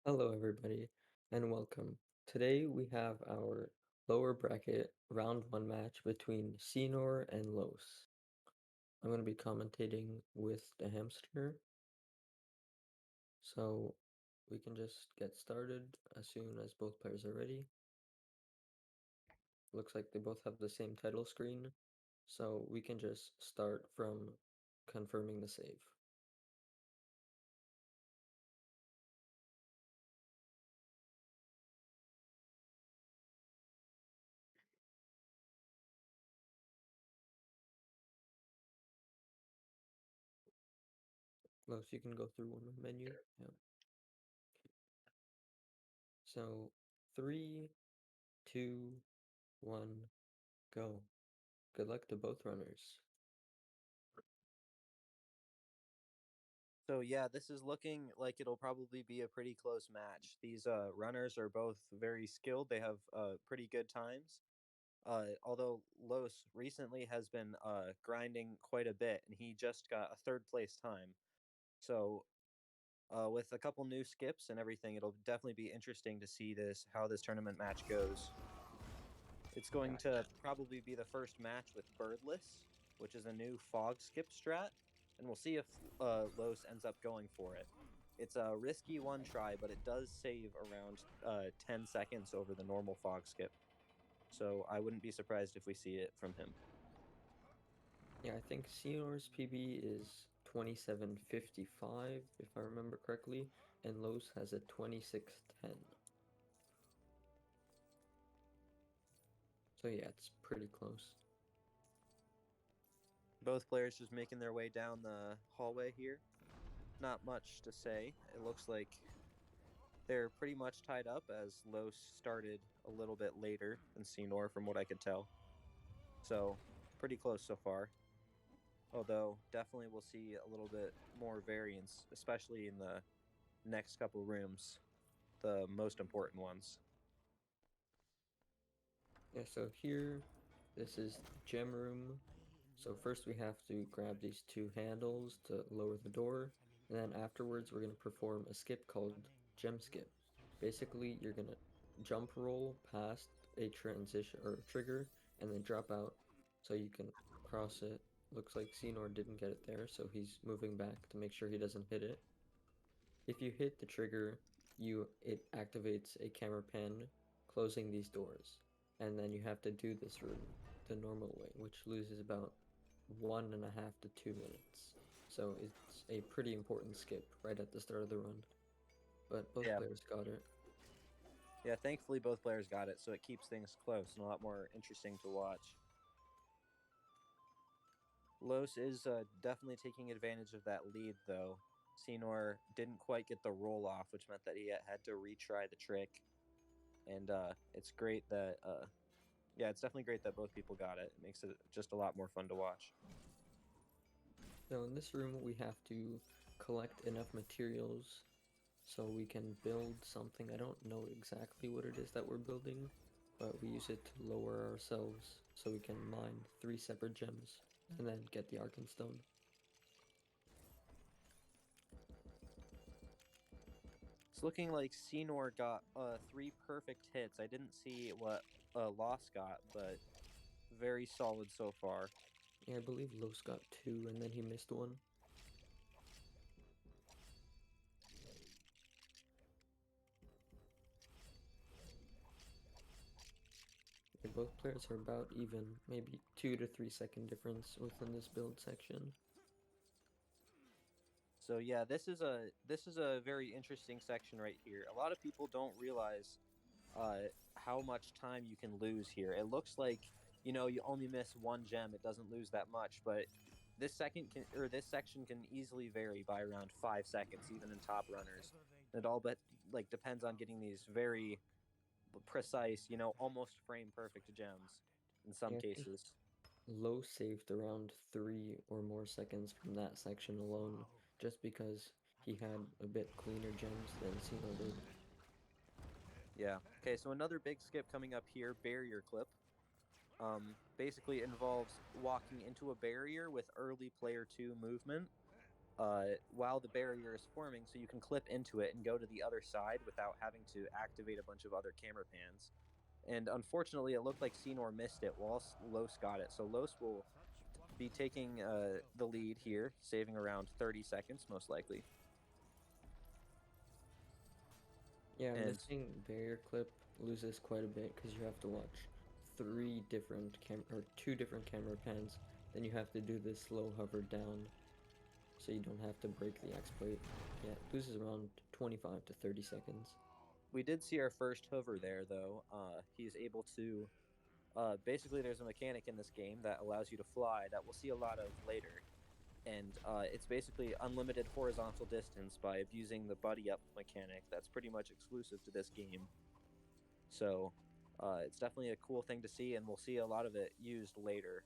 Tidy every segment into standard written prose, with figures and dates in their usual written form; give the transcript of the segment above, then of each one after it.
Hello, everybody, and welcome. Today we have our lower bracket round one match between Scynor and Los. I'm going to be commentating with the hamster, so we can just get started as soon as both players are ready. Looks like they both have the same title screen, so we can just start from confirming the save. Los, you can go through one menu. Yeah. So 3, 2, 1, go. Good luck to both runners. So yeah, this is looking like it'll probably be a pretty close match. These runners are both very skilled. They have pretty good times. Although Los recently has been grinding quite a bit, and he just got a third place time. So with a couple new skips and everything, it'll definitely be interesting to see this how this tournament match goes. It's going to probably be the first match with Birdless, which is a new fog skip strat, and we'll see if Los ends up going for it. It's a risky one try, but it does save around 10 seconds over the normal fog skip. So I wouldn't be surprised if we see it from him. Yeah, I think Senior's PB is 27:55, if I remember correctly, and Los has a 26:10. So yeah, it's pretty close. Both players just making their way down the hallway here. Not much to say. It looks like they're pretty much tied up as Los started a little bit later than Scynor from what I could tell. So pretty close so far. Although definitely we'll see a little bit more variance, especially in the next couple rooms, the most important ones. Yeah, so here, this is the gem room. So first we have to grab these two handles to lower the door, and then afterwards we're going to perform a skip called gem skip. Basically, you're going to jump roll past a transition or trigger and then drop out so you can cross it. Looks like Xenor didn't get it there, so he's moving back to make sure he doesn't hit it. If you hit the trigger, it activates a camera pan closing these doors. And then you have to do this room the normal way, which loses about 1.5 to 2 minutes. So it's a pretty important skip right at the start of the run. But both Yeah. players got it. Yeah, thankfully both players got it, so it keeps things close and a lot more interesting to watch. Los is definitely taking advantage of that lead, though. Scynor didn't quite get the roll off, which meant that he had to retry the trick. And it's great that, yeah, it's definitely great that both people got it. It makes it just a lot more fun to watch. So in this room, we have to collect enough materials so we can build something. I don't know exactly what it is that we're building, but we use it to lower ourselves so we can mine 3 separate gems and then get the Arkenstone. It's looking like Scynor got three perfect hits. I didn't see what Loss got, but very solid so far. Yeah, I believe Los got 2 and then he missed one. Yeah, both players are about even, maybe 2 to 3 second difference within this build section. So yeah, this is a very interesting section right here. A lot of people don't realize how much time you can lose here. It looks like you only miss one gem, it doesn't lose that much, but this section can easily vary by around 5 seconds, even in top runners. It all but like depends on getting these very precise, almost frame perfect gems in some Yeah, I think cases. Los saved around 3 or more seconds from that section alone, just because he had a bit cleaner gems than Cino did. Yeah. Okay, so another big skip coming up here, barrier clip. Basically involves walking into a barrier with early player 2 movement. while the barrier is forming, so you can clip into it and go to the other side without having to activate a bunch of other camera pans. And unfortunately, it looked like Scynor missed it while Los got it. So Los will be taking the lead here, saving around 30 seconds, most likely. Yeah, And missing barrier clip loses quite a bit because you have to watch two different camera pans. Then you have to do this slow hover down so you don't have to break the exploit. Yeah, it loses around 25 to 30 seconds. we did see our first hover there, though. He's able to. Basically, there's a mechanic in this game that allows you to fly that we'll see a lot of later. And it's basically unlimited horizontal distance by abusing the buddy up mechanic that's pretty much exclusive to this game. So it's definitely a cool thing to see, and we'll see a lot of it used later.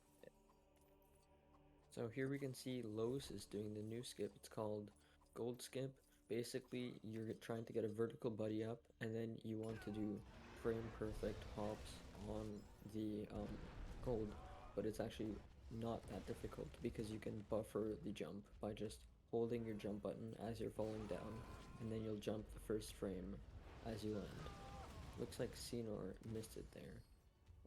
So here we can see Lowe's is doing the new skip. It's called Gold Skip. Basically, you're trying to get a vertical buddy up, and then you want to do frame perfect hops on the gold, but it's actually not that difficult because you can buffer the jump by just holding your jump button as you're falling down, and then you'll jump the first frame as you land. Looks like Scynor missed it there.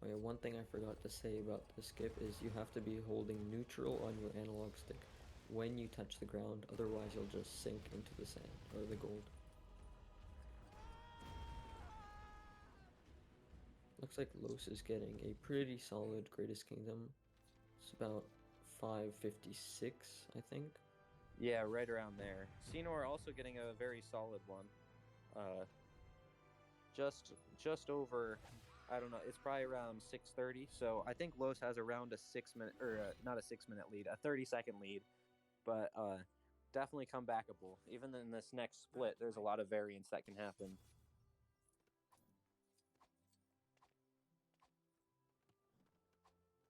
Oh yeah, one thing I forgot to say about the skip is you have to be holding neutral on your analog stick when you touch the ground, otherwise you'll just sink into the sand or the gold. Looks like Los is getting a pretty solid Greatest Kingdom. It's about 556, I think. Yeah, right around there. Scynor also getting a very solid one. Uh, just over. I don't know. It's probably around 6:30. So I think Los has around a 6 minute, or not a 6 minute lead, a 30-second lead, but definitely comebackable. Even in this next split, there's a lot of variance that can happen.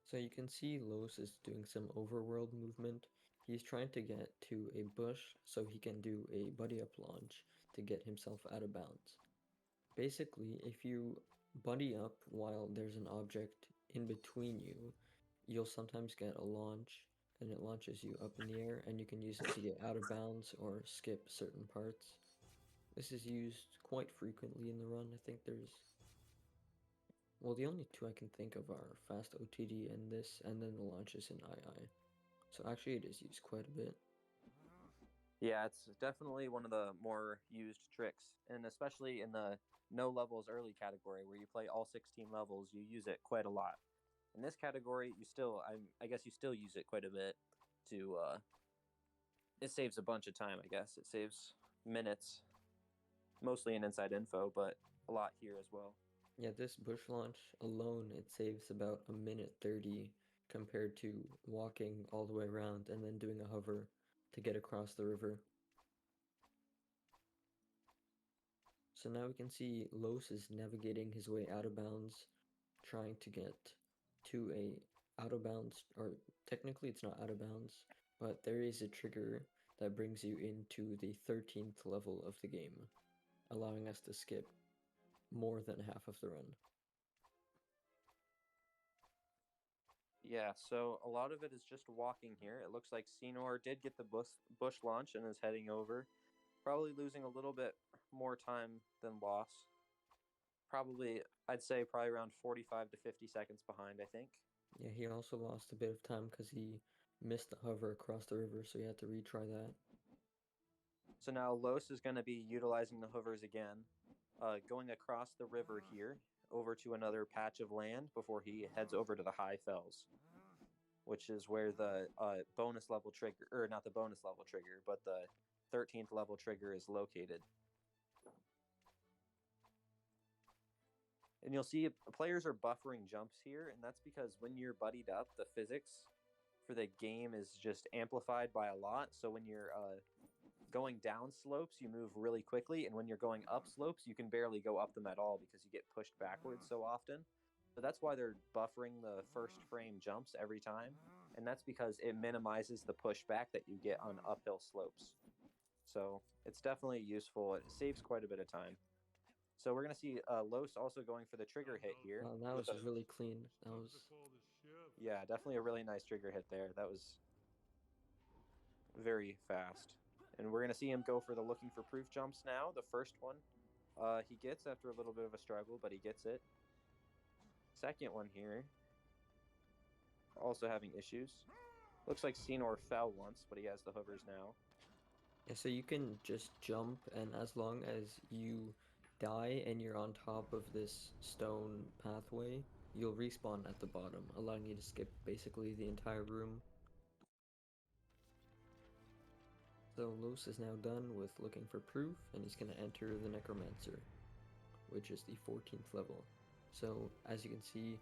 So you can see Los is doing some overworld movement. He's trying to get to a bush so he can do a buddy up launch to get himself out of bounds. Basically, if you buddy up while there's an object in between you, you'll sometimes get a launch and it launches you up in the air and you can use it to get out of bounds or skip certain parts. This is used quite frequently in the run. I think well, the only two I can think of are fast OTD and this, and then the launches in II. So actually it is used quite a bit. Yeah, it's definitely one of the more used tricks, and especially in the no levels early category where you play all 16 levels, you use it quite a lot. In this category, you still, I guess you still use it quite a bit to, it saves a bunch of time, I guess. It saves minutes, mostly in inside info, but a lot here as well. Yeah, this bush launch alone, it saves about a minute 30 compared to walking all the way around and then doing a hover to get across the river. So now we can see Los is navigating his way out of bounds, trying to get to a out of bounds, or technically it's not out of bounds, but there is a trigger that brings you into the 13th level of the game, allowing us to skip more than half of the run. Yeah, so a lot of it is just walking here. It looks like Scynor did get the bush launch and is heading over. Probably losing a little bit more time than Loss. Probably, I'd say probably around 45 to 50 seconds behind, I think. Yeah, he also lost a bit of time because he missed the hover across the river, so he had to retry that. So now Los is going to be utilizing the hovers again, going across the river here over to another patch of land before he heads over to the high fells, which is where the bonus level trigger, or not the bonus level trigger, but the 13th level trigger is located. And you'll see players are buffering jumps here, and that's because when you're buddied up, the physics for the game is just amplified by a lot. So when you're going down slopes, you move really quickly, and when you're going up slopes, you can barely go up them at all because you get pushed backwards so often. So that's why they're buffering the first frame jumps every time, and that's because it minimizes the pushback that you get on uphill slopes. So it's definitely useful. It saves quite a bit of time. So we're going to see Los also going for the trigger hit here. That was really clean. That was... Yeah, definitely a really nice trigger hit there. That was... very fast. And we're gonna see him go for the looking for proof jumps now. The first one, he gets after a little bit of a struggle, but he gets it. Second one here, also having issues. Looks like Scynor fell once, but he has the hovers now. Yeah, so you can just jump, and as long as you die and you're on top of this stone pathway, you'll respawn at the bottom, allowing you to skip basically the entire room. So Los is now done with looking for proof, and he's going to enter the Necromancer, which is the 14th level. So as you can see,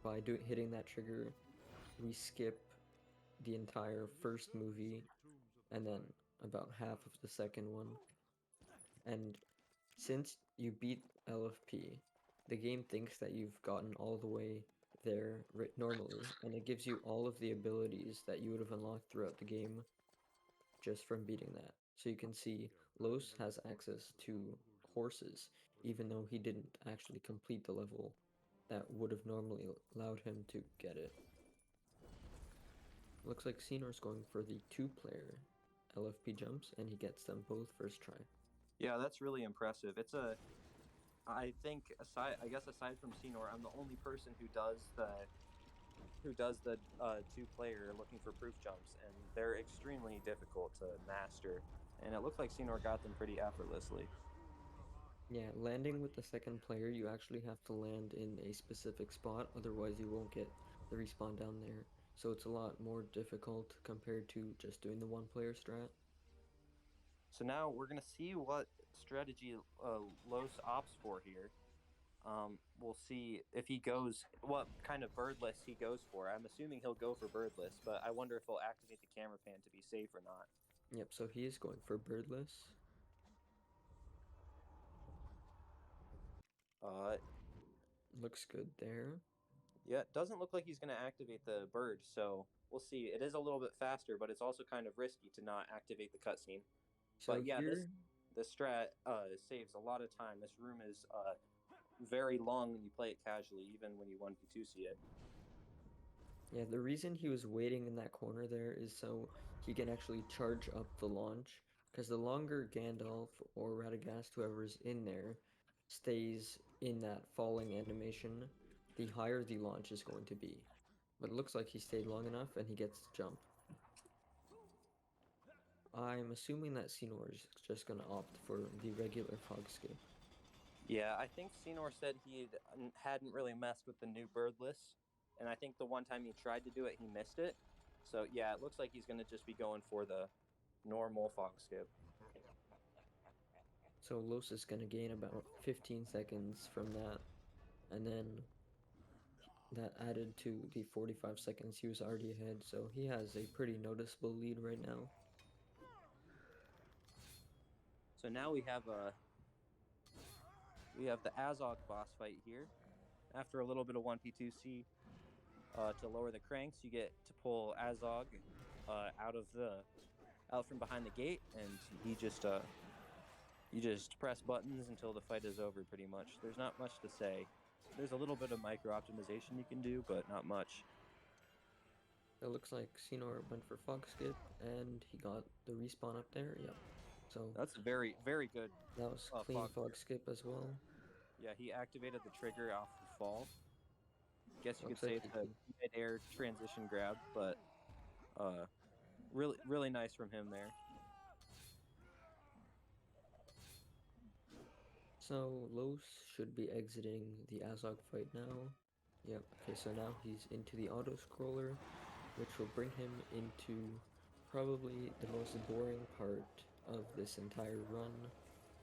by hitting that trigger, we skip the entire first movie and then about half of the second one. And since you beat LFP, the game thinks that you've gotten all the way there normally, and it gives you all of the abilities that you would have unlocked throughout the game just from beating that. So you can see Los has access to horses, even though he didn't actually complete the level that would have normally allowed him to get it. Looks like Scynor's going for the 2-player LFP jumps, and he gets them both first try. Yeah, that's really impressive. I think aside from Scynor, I'm the only person who does the 2-player looking for proof jumps, and they're extremely difficult to master. And it looked like Scynor got them pretty effortlessly. Yeah, landing with the second player, you actually have to land in a specific spot, otherwise you won't get the respawn down there. So it's a lot more difficult compared to just doing the 1-player strat. So now we're gonna see what strategy Los opts for here. We'll see if he goes what kind of birdless he goes for. I'm assuming he'll go for birdless, but I wonder if he'll activate the camera pan to be safe or not. Yep, so he is going for birdless. Looks good there. Yeah, it doesn't look like he's going to activate the bird, so we'll see. It is a little bit faster, but it's also kind of risky to not activate the cutscene. So But yeah, here, this strat saves a lot of time. This room is very long when you play it casually, even when you 1v2C it. yeah, the reason he was waiting in that corner there is so he can actually charge up the launch. Because the longer Gandalf or Radagast, whoever's in there, stays in that falling animation, the higher the launch is going to be. But it looks like he stayed long enough and he gets to jump. I'm assuming that Scynor is just going to opt for the regular fog skip. Yeah, I think Scynor said he hadn't really messed with the new birdless, and I think the one time he tried to do it, he missed it. So yeah, it looks like he's going to just be going for the normal fog skip. So Los is going to gain about 15 seconds from that, and then that added to the 45 seconds he was already ahead, so he has a pretty noticeable lead right now. So now we have the Azog boss fight here. After a little bit of 1p2c to lower the cranks, you get to pull Azog out from behind the gate, and you just press buttons until the fight is over. Pretty much, there's not much to say. There's a little bit of micro optimization you can do, but not much. It looks like Scynor went for fog skip, and he got the respawn up there. Yep. So that's very, very good. That was clean fog skip as well. Yeah, he activated the trigger off the fall. Guess you Looks could say like it's a mid-air transition grab, but really, really nice from him there. So Los should be exiting the Azog fight now. Yep, okay, so now he's into the auto-scroller, which will bring him into probably the most boring part of this entire run,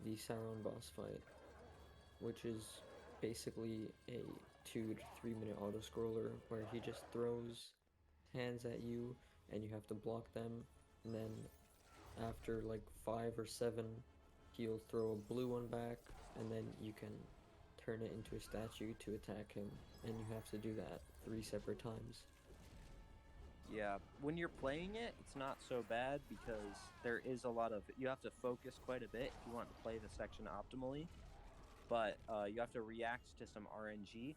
the Sauron boss fight, which is basically a 2 to 3 minute auto-scroller where he just throws hands at you and you have to block them, and then after like 5 or 7 he'll throw a blue one back, and then you can turn it into a statue to attack him, and you have to do that 3 separate times. Yeah, when you're playing it, it's not so bad because there is a lot of, you have to focus quite a bit if you want to play the section optimally, but you have to react to some RNG.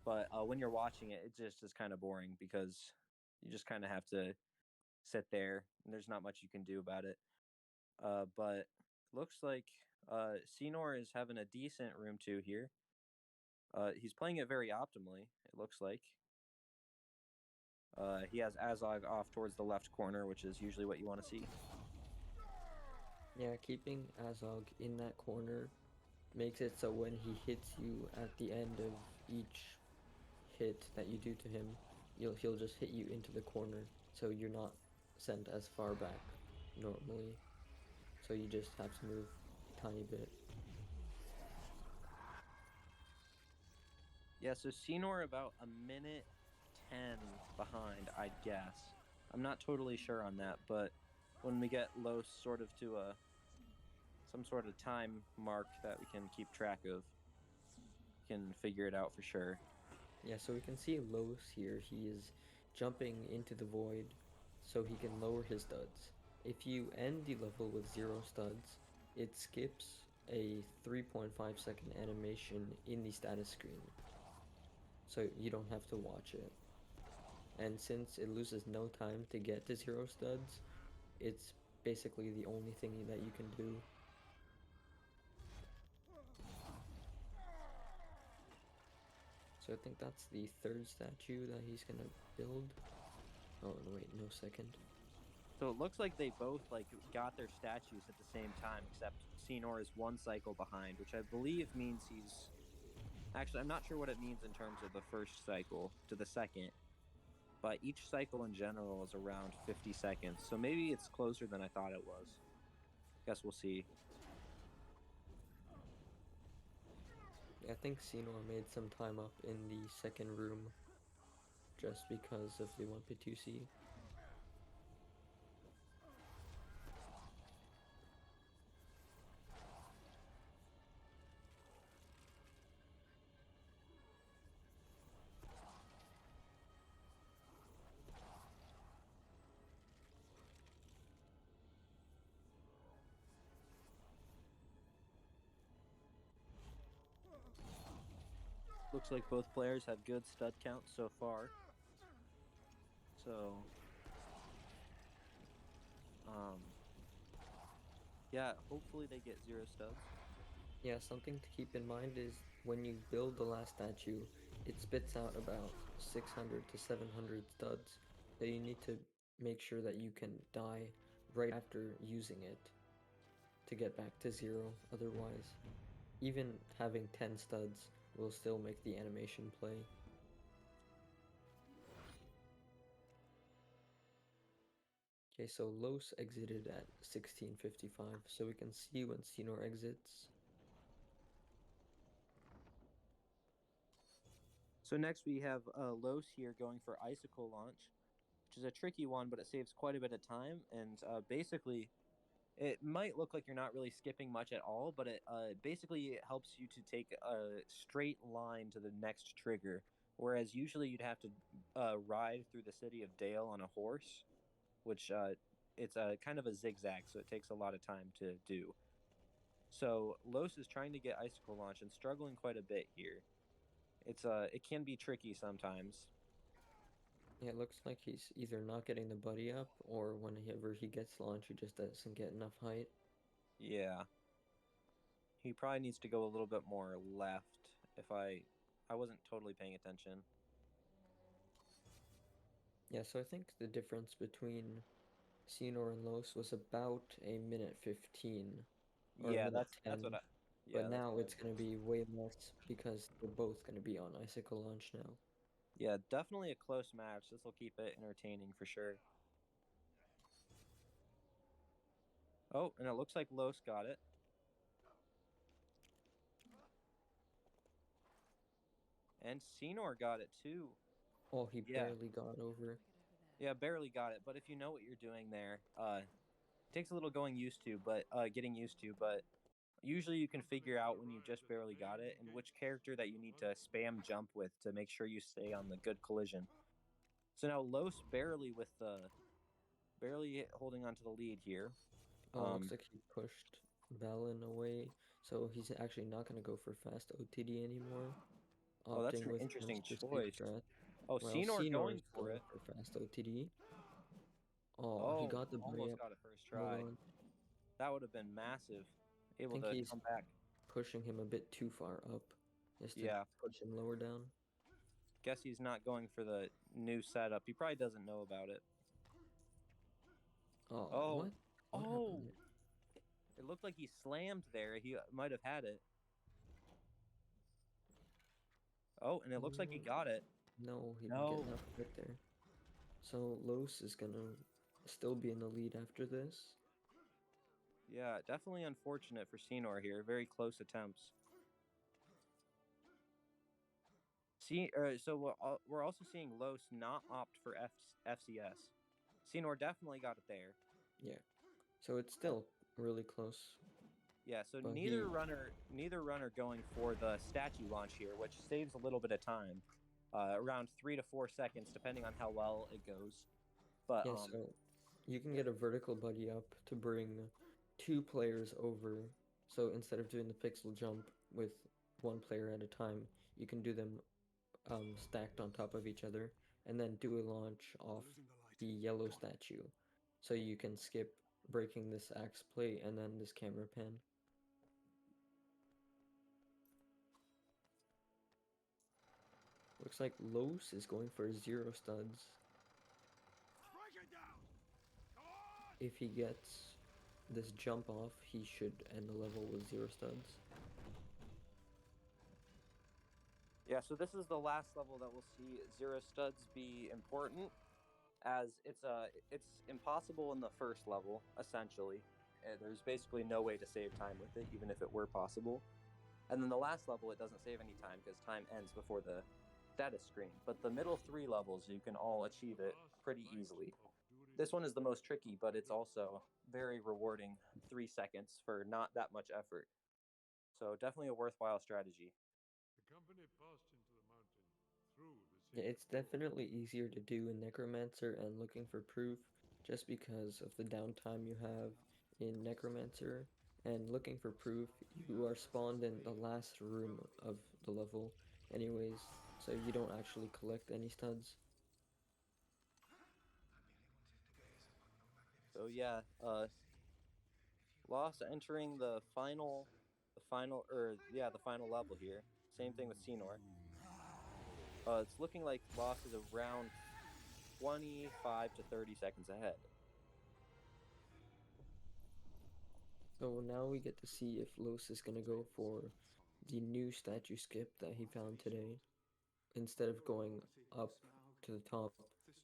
But when you're watching it, it just is kind of boring because you just kind of have to sit there, and there's not much you can do about it. But looks like Scynor is having a decent room 2 here. He's playing it very optimally, it looks like. He has Azog off towards the left corner, which is usually what you want to see. Yeah, keeping Azog in that corner makes it so when he hits you at the end of each hit that you do to him, he'll just hit you into the corner, so you're not sent as far back normally. So you just have to move a tiny bit. Yeah, so Scynor about a minute 10 behind, I'd guess. I'm not totally sure on that, but when we get Los sort of to some sort of time mark that we can keep track of, we can figure it out for sure. Yeah, so we can see Los here. He is jumping into the void so he can lower his studs. If you end the level with 0 studs, it skips a 3.5-second animation in the status screen. So you don't have to watch it. And since it loses no time to get to 0 studs, it's basically the only thing that you can do. So I think that's the 3rd statue that he's gonna build. Oh, no, wait, no, 2nd. So it looks like they both got their statues at the same time, except Scynor is 1 cycle behind, which I believe means he's... Actually, I'm not sure what it means in terms of the 1st cycle to the 2nd, but each cycle in general is around 50 seconds, so maybe it's closer than I thought it was. Guess we'll see. I think Scynor made some time up in the 2nd room just because of the 1P2C. Looks like both players have good stud counts so far. So, yeah, hopefully they get 0 studs. Yeah, something to keep in mind is when you build the last statue, it spits out about 600 to 700 studs, so you need to make sure that you can die right after using it to get back to 0. Otherwise, even having 10 studs will still make the animation play. Okay, so Los exited at 16:55, so we can see when Scynor exits. So next we have Los here going for Icicle Launch, which is a tricky one, but it saves quite a bit of time, and basically it might look like you're not really skipping much at all, but it basically helps you to take a straight line to the next trigger, whereas usually you'd have to ride through the city of Dale on a horse, which it's a kind of a zigzag, so it takes a lot of time to do. So Los is trying to get Icicle Launch and struggling quite a bit here. It can be tricky sometimes. Yeah, it looks like he's either not getting the buddy up, or whenever he gets launch, he just doesn't get enough height. Yeah. He probably needs to go a little bit more left if I wasn't totally paying attention. Yeah, so I think the difference between Scynor and Los was about a minute 15 or a Yeah, minute that's 10, what I but that's now what it's going to be way less because they're both going to be on Icicle Launch now. Yeah, definitely a close match. This will keep it entertaining for sure. Oh, and it looks like Los got it. And Scynor got it too. Oh, he Yeah. barely got over. Yeah, barely got it. But if you know what you're doing there, it takes a little getting used to, but usually you can figure out when you just barely got it and which character that you need to spam jump with to make sure you stay on the good collision. So now Los barely holding on to the lead here. Oh, it looks like he pushed Balin away, so he's actually not going to go for fast OTD anymore, Oh, that's opting an with interesting Gem's pursuit choice. strat. Oh, While Scynor Scynor going is for going it. for fast OTD. Oh, he Oh, got the bunny almost up. got it first Hold try. on. That would have been massive. I Able think to he's come back. pushing him a bit too far up. Just to Yeah. push him lower down. Guess he's not going for the new setup. He probably doesn't know about it. Oh, Oh. what? What Oh. happened It looked like he slammed there. He might have had it. Oh, and it looks like he there? got it. No, he didn't get No. enough right there. So Los is gonna still be in the lead after this. Yeah, definitely unfortunate for Scynor here. Very close attempts. So we're also seeing Los not opt for FCS. Scynor definitely got it there. Yeah. So it's still really close. Yeah, so But neither runner going for the statue launch here, which saves a little bit of time, around 3 to 4 seconds, depending on how well it goes. But yeah, so you can get a vertical buddy up to bring two players over. So instead of doing the pixel jump with one player at a time, you can do them stacked on top of each other and then do a launch off the yellow statue. So you can skip breaking this axe plate and then this camera pan. Looks like Los is going for 0 studs. If he gets this jump off, he should end the level with 0 studs. yeah, so this is the last level that we'll see 0 studs be important, as it's impossible in the first level essentially. There's basically no way to save time with it, even if it were possible. And then the last level, it doesn't save any time because time ends before the status screen. But the middle 3 levels, you can all achieve it pretty easily. This one is the most tricky, but it's also very rewarding. 3 seconds for not that much effort. So definitely a worthwhile strategy. Yeah, it's definitely easier to do in Necromancer and looking for proof just because of the downtime you have in Necromancer. And looking for proof, you are spawned in the last room of the level anyways, so you don't actually collect any studs. So yeah, Lost entering the final level here. Same thing with Scynor. It's looking like Lost is around 25 to 30 seconds ahead. So now we get to see if Los is gonna go for the new statue skip that he found today. Instead of going up to the top,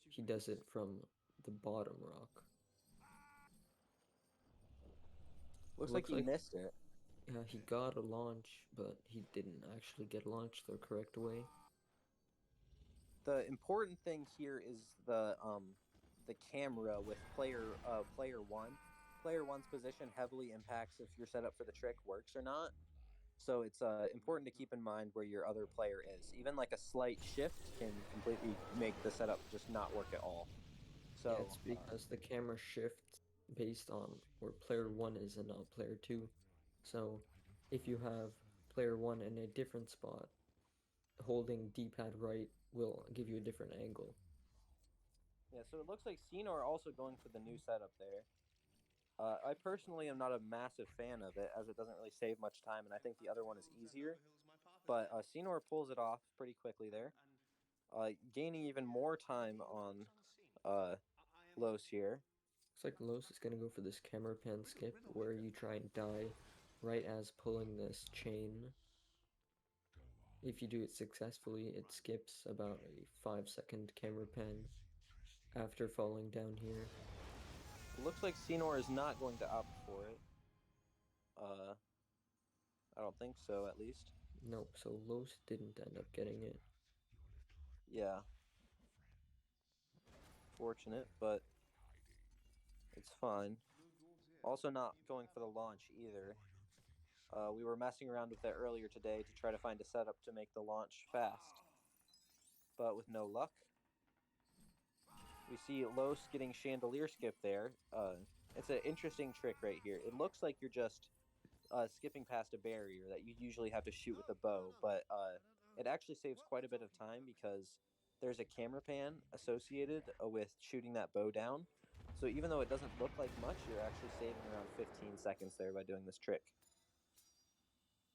he does it from the bottom rock. Looks like Looks he like missed it. he got a launch, but he didn't actually get launched the correct way. The important thing here is the camera with player one. Player one's position heavily impacts if your setup for the trick works or not. So it's important to keep in mind where your other player is. Even like a slight shift can completely make the setup just not work at all. Yeah, So it's because the camera shifts based on where player 1 is and not player 2. So if you have player 1 in a different spot, holding D-pad right will give you a different angle. yeah, so it looks like Scynor also going for the new setup there. I personally am not a massive fan of it, as it doesn't really save much time, and I think the other one is easier. But Scynor pulls it off pretty quickly there, gaining even more time on uh, Los here. Looks like Los is gonna go for this camera pan skip where you try and die right as pulling this chain. If you do it successfully, it skips about a 5-second camera pan after falling down here. It looks like Scynor is not going to opt for it. I don't think so, at least. Nope, so Los didn't end up getting it. Yeah. Fortunate, but it's fine. Also not going for the launch either. We were messing around with that earlier today to try to find a setup to make the launch fast. But with no luck. We see Los getting chandelier skip there. It's an interesting trick right here. It looks like you're just skipping past a barrier that you usually have to shoot with a bow, but it actually saves quite a bit of time because there's a camera pan associated with shooting that bow down. So even though it doesn't look like much, you're actually saving around 15 seconds there by doing this trick.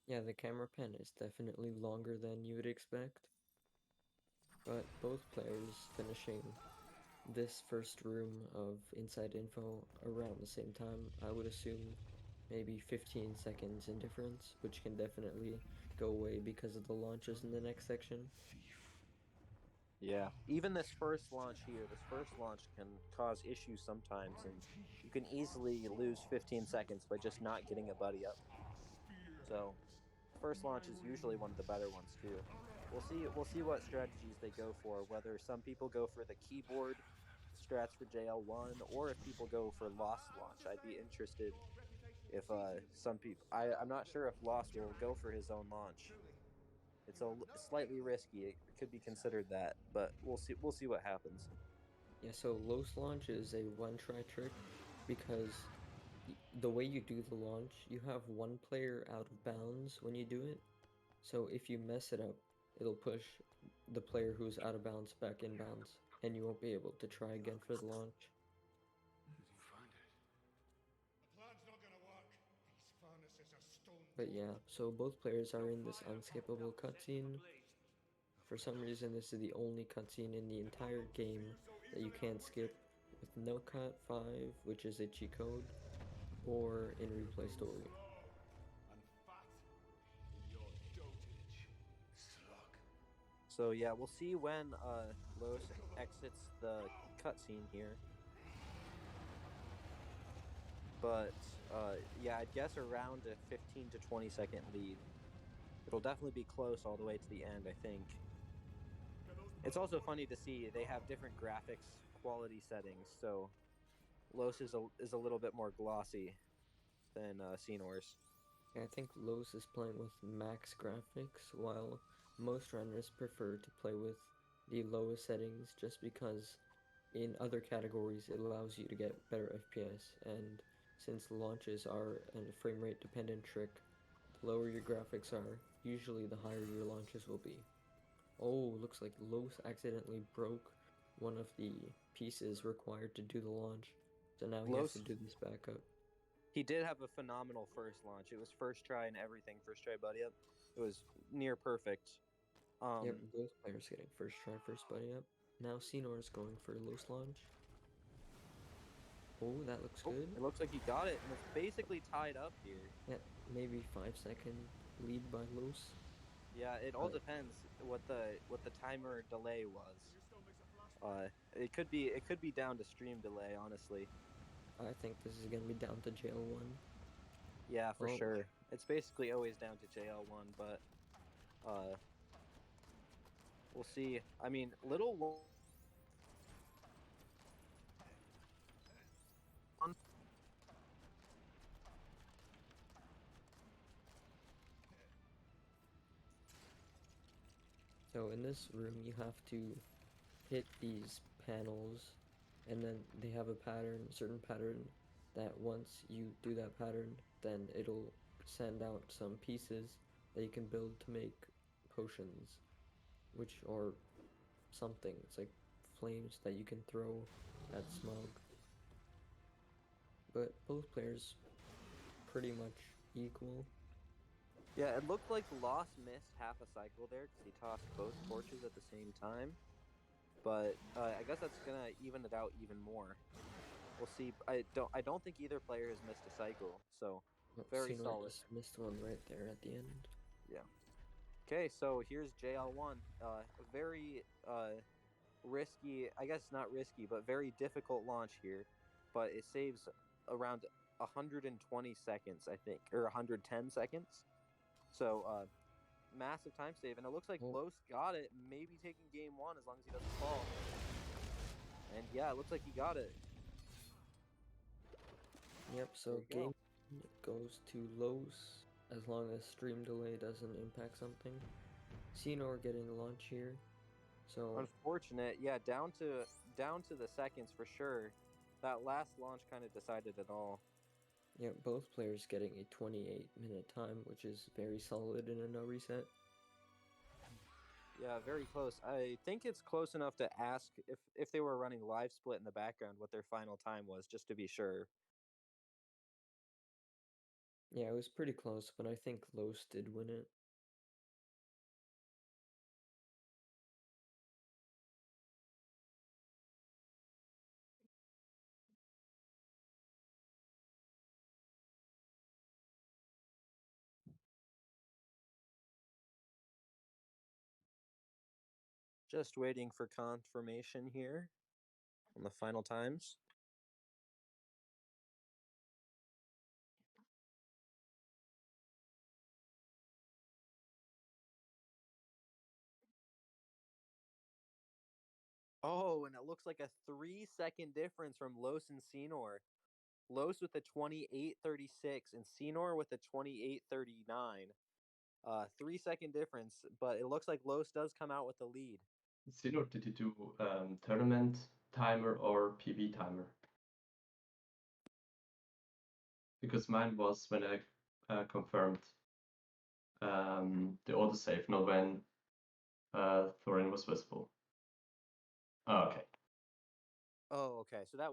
Yeah, the camera pen is definitely longer than you would expect, but both players finishing this first room of inside info around the same time, I would assume maybe 15 seconds in difference, which can definitely go away because of the launches in the next section. Yeah, even this first launch here, this first launch can cause issues sometimes, and you can easily lose 15 seconds by just not getting a buddy up. So, first launch is usually one of the better ones too. We'll see what strategies they go for, whether some people go for the keyboard strats for JL1 or if people go for Lost launch. I'd be interested if some people I'm not sure if Lost will go for his own launch. It's slightly risky. It could be considered that, but we'll see what happens. Yeah, so Los launch is a one-try trick because the way you do the launch, you have one player out of bounds when you do it. So if you mess it up, it'll push the player who's out of bounds back in bounds, and you won't be able to try again for the launch. But yeah, so both players are in this unskippable cutscene. For some reason, this is the only cutscene in the entire game that you can't skip with no cut 5, which is a cheat code, or in replay story. So yeah, we'll see when Los exits the cutscene here. But yeah, I'd guess around a 15 to 20-second lead. It'll definitely be close all the way to the end, I think. It's also funny to see they have different graphics quality settings, so Los is a little bit more glossy than Scynor's. I think Los is playing with max graphics, while most runners prefer to play with the lowest settings just because in other categories it allows you to get better FPS, and since launches are a frame rate dependent trick, the lower your graphics are, usually the higher your launches will be. Oh, looks like Los accidentally broke one of the pieces required to do the launch, so now he has to Los, do this backup. he did have a phenomenal first launch. It was first try and everything, first try buddy up. It was near perfect. Yep, both players getting first try, first buddy up. Now Scynor is going for Los launch. Oh, that looks good. It looks like he got it, and it's basically tied up here. Yeah, maybe 5-second lead by Los. Yeah, it all depends what the timer delay was. It could be down to stream delay, honestly. I think this is gonna be down to JL1. Yeah, for Oh, sure. It's basically always down to JL1, but uh, we'll see. I mean, little one. so in this room you have to hit these panels, and then they have a pattern, certain pattern, that once you do that pattern, then it'll send out some pieces that you can build to make potions, which are something. It's like flames that you can throw at Smog. But both players pretty much equal. Yeah, it looked like Lost missed half a cycle there because he tossed both torches at the same time. But I guess that's gonna even it out even more. We'll see. I don't think either player has missed a cycle, so Oh, very Scynor solid. just missed one right there at the end. Yeah. Okay, so here's JL1. A very risky, I guess not risky, but very difficult launch here. But it saves around 120 seconds, I think, or 110 seconds. So massive time save, and it looks like Oh, Los got it, maybe taking game one as long as he doesn't fall. And yeah, it looks like he got it. yep, There so you go. game goes to Los as long as stream delay doesn't impact something. Scynor getting a launch here. So Unfortunate, yeah, down to the seconds for sure. That last launch kind of decided it all. yeah, both players getting a 28-minute time, which is very solid in a no reset. Yeah, very close. I think it's close enough to ask if they were running live split in the background what their final time was, just to be sure. Yeah, it was pretty close, but I think Los did win it. Just waiting for confirmation here on the final times. Oh, and it looks like a 3-second difference from Los and Scynor. Los with a 28:36 and Scynor with a 28:39. 3-second difference, but it looks like Los does come out with the lead. Scynor, did you do tournament timer or PB timer? Because mine was when I confirmed the autosave, not when Thorin was visible. Oh, okay. Oh, okay. So that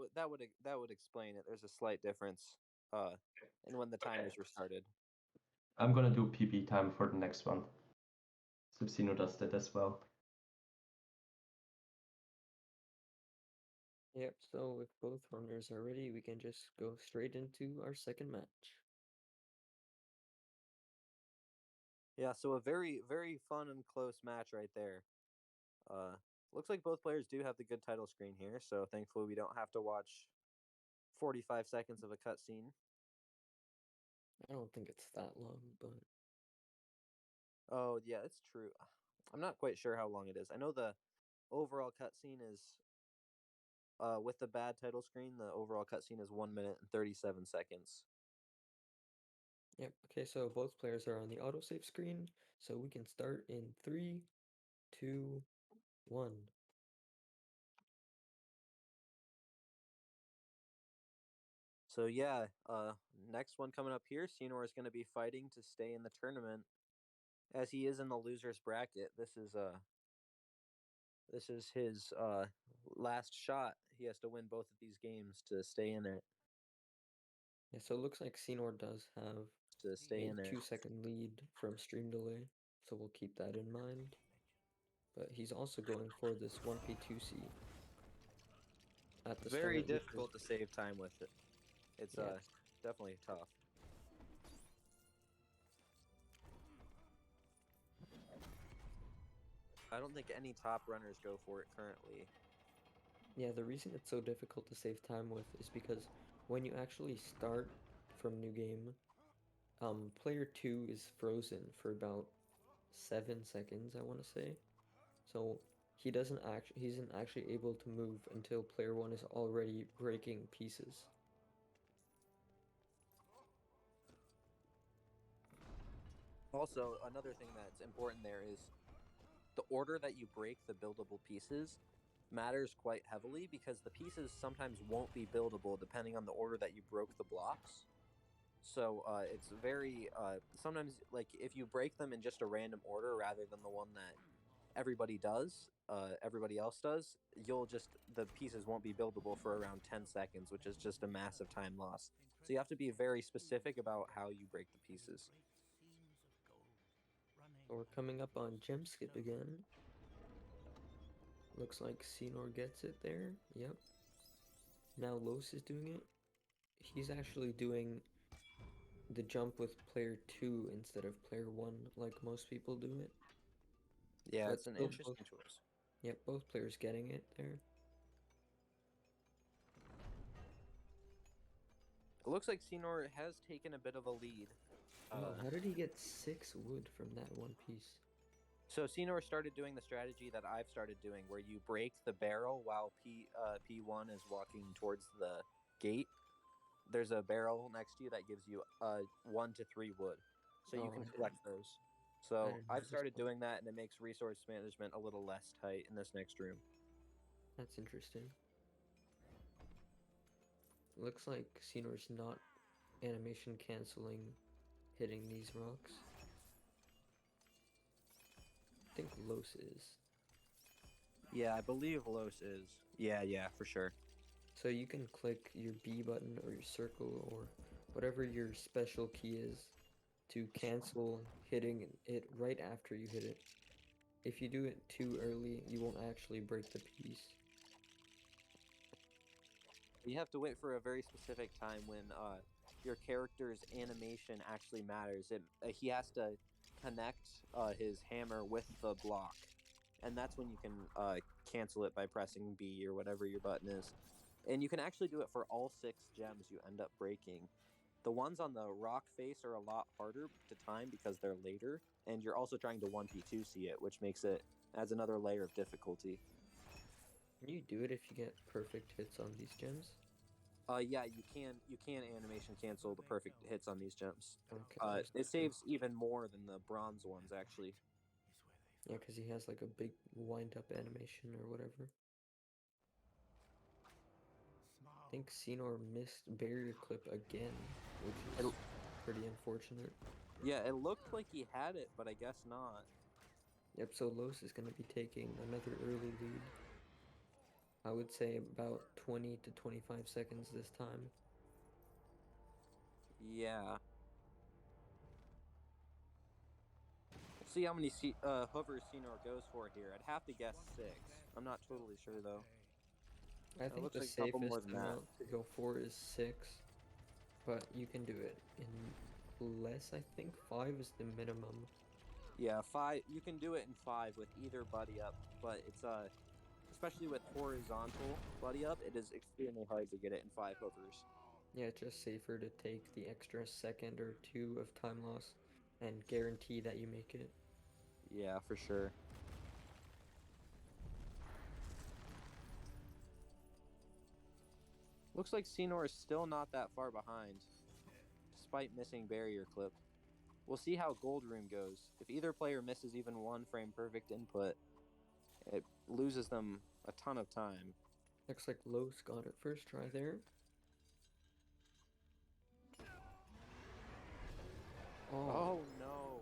would explain it. There's a slight difference in when the timers were started. I'm gonna do PB time for the next one. So Scynor does that as well. Yep, so if both runners are ready, we can just go straight into our second match. Yeah, so a very, very fun and close match right there. Looks like both players do have the good title screen here, so thankfully we don't have to watch 45 seconds of a cutscene. I don't think it's that long, but Oh, yeah, it's true. I'm not quite sure how long it is. I know the overall cutscene is, with the bad title screen, the overall cutscene is 1 minute and 37 seconds. yep. Okay, so both players are on the autosave screen, so we can start in 3, 2, 1. So yeah, next one coming up here, Scynor is going to be fighting to stay in the tournament, as he is in the losers bracket. This is his last shot. He has to win both of these games to stay in it. Yeah, so it looks like Scynor does have To stay a in it. 2-second lead from stream delay, so we'll keep that in mind. But he's also going for this 1P2C at the Very start, which difficult to is save time with it. It's yeah, definitely tough. I don't think any top runners go for it currently. yeah. The reason it's so difficult to save time with is because when you actually start from new game, player 2 is frozen for about 7 seconds, I want to say. So he isn't actually able to move until player 1 is already breaking pieces. Also, another thing that's important there is the order that you break the buildable pieces matters quite heavily, because the pieces sometimes won't be buildable depending on the order that you broke the blocks. So it's very sometimes, like, if you break them in just a random order rather than the one that everybody else does, the pieces won't be buildable for around 10 seconds, which is just a massive time loss. So you have to be very specific about how you break the pieces. So we're coming up on gem skip again. Looks like Scynor gets it there. Yep. Now Los is doing it. He's actually doing the jump with player 2 instead of player 1, like most people do it. Yeah, But it's an still both, interesting choice. yep, both players getting it there. It looks like Scynor has taken a bit of a lead. Wow, how did he get 6 wood from that one piece? So Scynor started doing the strategy that I've started doing, where you break the barrel while P1 is walking towards the gate. There's a barrel next to you that gives you 1 to 3 wood, so you can collect those. So didn't I've notice started that. doing that, and it makes resource management a little less tight in this next room. That's interesting. Looks like Scenor's not animation canceling hitting these rocks. think Los is. Yeah, I believe Los is. Yeah, for sure. So you can click your B button or your circle or whatever your special key is to cancel hitting it right after you hit it. If you do it too early, you won't actually break the piece. You have to wait for a very specific time when your character's animation actually matters. He has to connect his hammer with the block, and that's when you can cancel it by pressing B or whatever your button is. And you can actually do it for all 6 gems you end up breaking. The ones on the rock face are a lot harder to time because they're later, and you're also trying to 1p2C it, which makes it adds another layer of difficulty. Can you do it if you get perfect hits on these gems? Yeah, you can animation cancel the perfect hits on these gems. Okay. It saves even more than the bronze ones actually. Yeah, because he has like a big wind-up animation or whatever. I think Scynor missed barrier clip again, which is pretty unfortunate. Yeah, it looked like he had it, but I guess not. Yep, so Los is going to be taking another early lead. I would say about 20 to 25 seconds this time. Yeah. Let's see how many hovers Scynor goes for here. I'd have to guess 6. I'm not totally sure though. I It think looks the like a couple more safest than that. amount to go for is 6, but you can do it in less. I think 5 is the minimum. Yeah, 5. You can do it in 5 with either buddy up, but it's especially with horizontal buddy up, it is extremely hard to get it in 5 hovers. Yeah, it's just safer to take the extra second or two of time loss and guarantee that you make it. Yeah, for sure. Looks like Scynor is still not that far behind, despite missing barrier clip. We'll see how Gold Room goes. If either player misses even one frame perfect input, it loses them a ton of time. Looks like Los got it first try there. Oh no.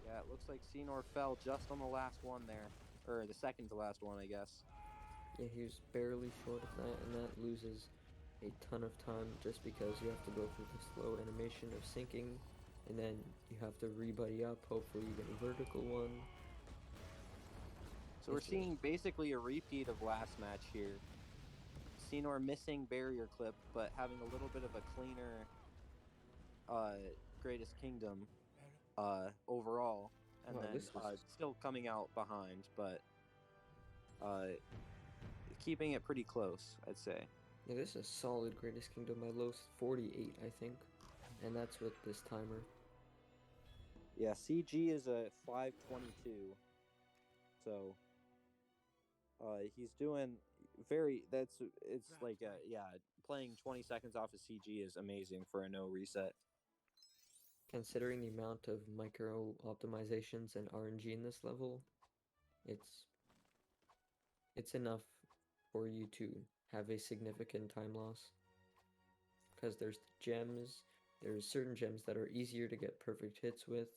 Yeah, it looks like Scynor fell just on the last one there. Or the second to last one, I guess. Yeah, he was barely short of that, and that loses a ton of time just because you have to go through the slow animation of sinking, and then you have to re-buddy up. Hopefully you get a vertical one. So we're seeing basically a repeat of last match here. Scynor missing barrier clip, but having a little bit of a cleaner Greatest Kingdom overall, and Wow, then this is still coming out behind, but keeping it pretty close, I'd say. yeah, this is a solid Greatest Kingdom by Los 48, I think, and that's with this timer. Yeah, CG is a 522, so he's doing it's like yeah, playing 20 seconds off of CG is amazing for a no reset. Considering the amount of micro optimizations and RNG in this level, it's enough for you to have a significant time loss. Because there's gems, there's certain gems that are easier to get perfect hits with,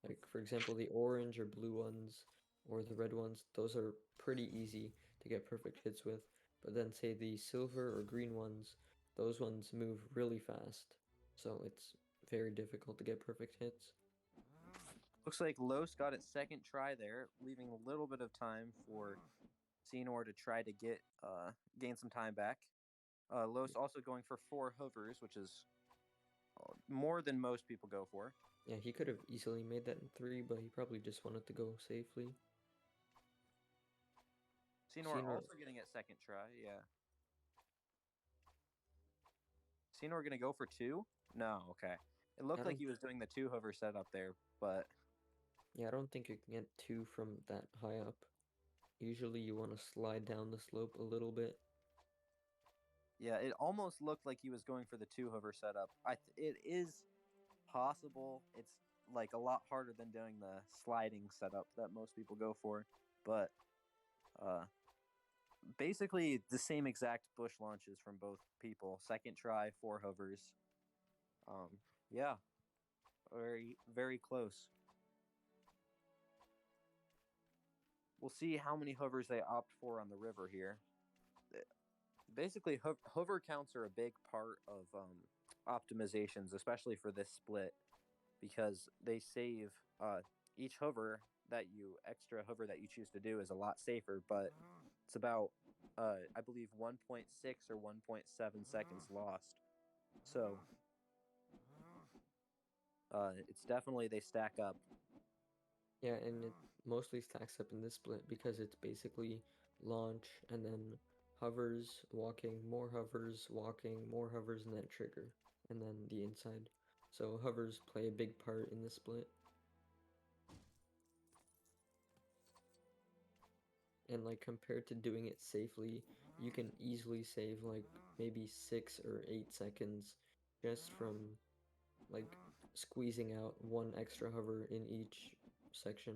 like for example the orange or blue ones or the red ones. Those are pretty easy to get perfect hits with, but then say the silver or green ones, those ones move really fast, so it's very difficult to get perfect hits. Looks like Los got its second try there, leaving a little bit of time for Scynor to try to gain some time back. Los also going for 4 hovers, which is more than most people go for. Yeah, he could have easily made that in 3, but he probably just wanted to go safely. Scynor also getting it second try, yeah. Scynor gonna go for 2? No, okay. It looked like he was doing the 2 hover setup there, but yeah, I don't think you can get 2 from that high up. Usually you want to slide down the slope a little bit. yeah, it almost looked like he was going for the 2 hover setup. It is possible. It's like a lot harder than doing the sliding setup that most people go for, but basically the same exact bush launches from both people. Second try, 4 hovers. Yeah, very close. we'll see how many hovers they opt for on the river here. Basically, hover counts are a big part of optimizations, especially for this split, because they save each extra hover that you choose to do is a lot safer, but it's about I believe 1.6 or 1.7 seconds lost. So it's definitely, they stack up. Yeah, and it mostly stacks up in this split because it's basically launch and then hovers, walking, more hovers, walking, more hovers, and then trigger, and then the inside. So hovers play a big part in the split. And like compared to doing it safely, you can easily save like maybe 6 or 8 seconds just from like squeezing out one extra hover in each section.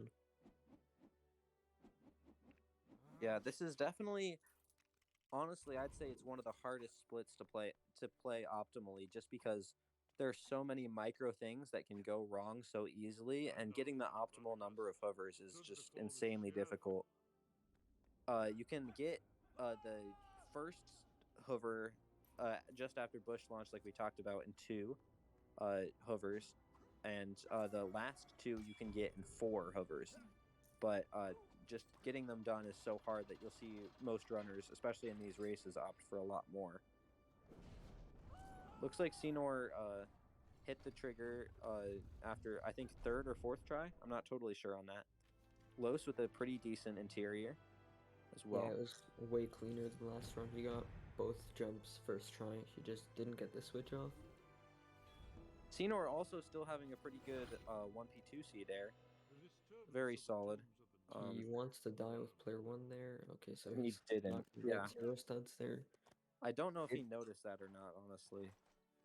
Yeah, this is definitely, honestly, I'd say it's one of the hardest splits to play optimally, just because there's so many micro things that can go wrong so easily, and getting the optimal number of hovers is just insanely difficult. You can get the first hover just after bush launch, like we talked about, in 2 hovers, and the last 2 you can get in 4 hovers. But just getting them done is so hard that you'll see most runners, especially in these races, opt for a lot more. Looks like Scynor hit the trigger after, I think, 3rd or 4th try. I'm not totally sure on that. Los with a pretty decent interior as well. Yeah, it was way cleaner than the last run. He got both jumps first try. He just didn't get the switch off. Scynor also still having a pretty good 1P2C there. Very solid. He wants to die with player 1 there. Okay, so he didn't. Yeah. 0 studs there. I don't know if he noticed that or not, honestly.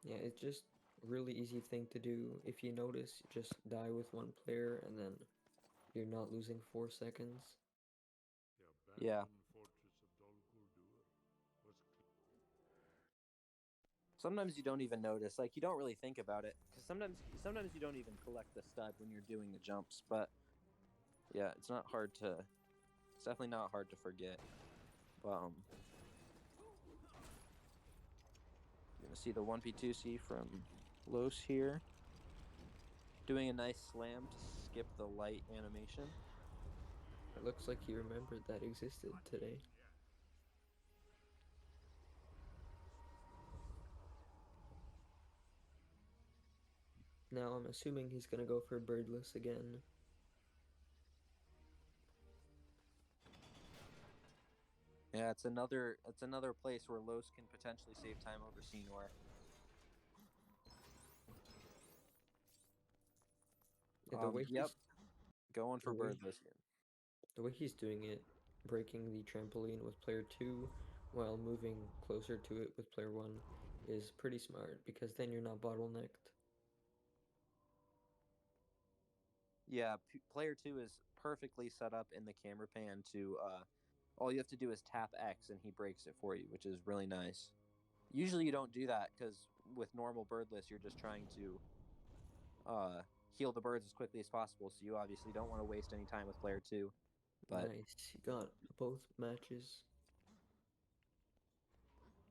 Yeah, it's just really easy thing to do. If you notice, just die with 1 player and then you're not losing 4 seconds. Yeah. Sometimes you don't even notice. Like, you don't really think about it, because sometimes you don't even collect the stud when you're doing the jumps. But yeah, it's definitely not hard to forget. But you're gonna see the 1P2C from Los here, doing a nice slam to skip the light animation. It looks like he remembered that existed today. Now I'm assuming he's gonna go for birdless again. Yeah, it's another place where Los can potentially save time over Scynor. Yeah, the way Yep, going for the way- birdless. The way he's doing it, breaking the trampoline with player 2 while moving closer to it with player 1 is pretty smart, because then you're not bottlenecked. Yeah, player 2 is perfectly set up in the camera pan to all you have to do is tap X and he breaks it for you, which is really nice. Usually you don't do that, because with normal birdless you're just trying to heal the birds as quickly as possible, so you obviously don't want to waste any time with player 2. But Nice, he got both matches.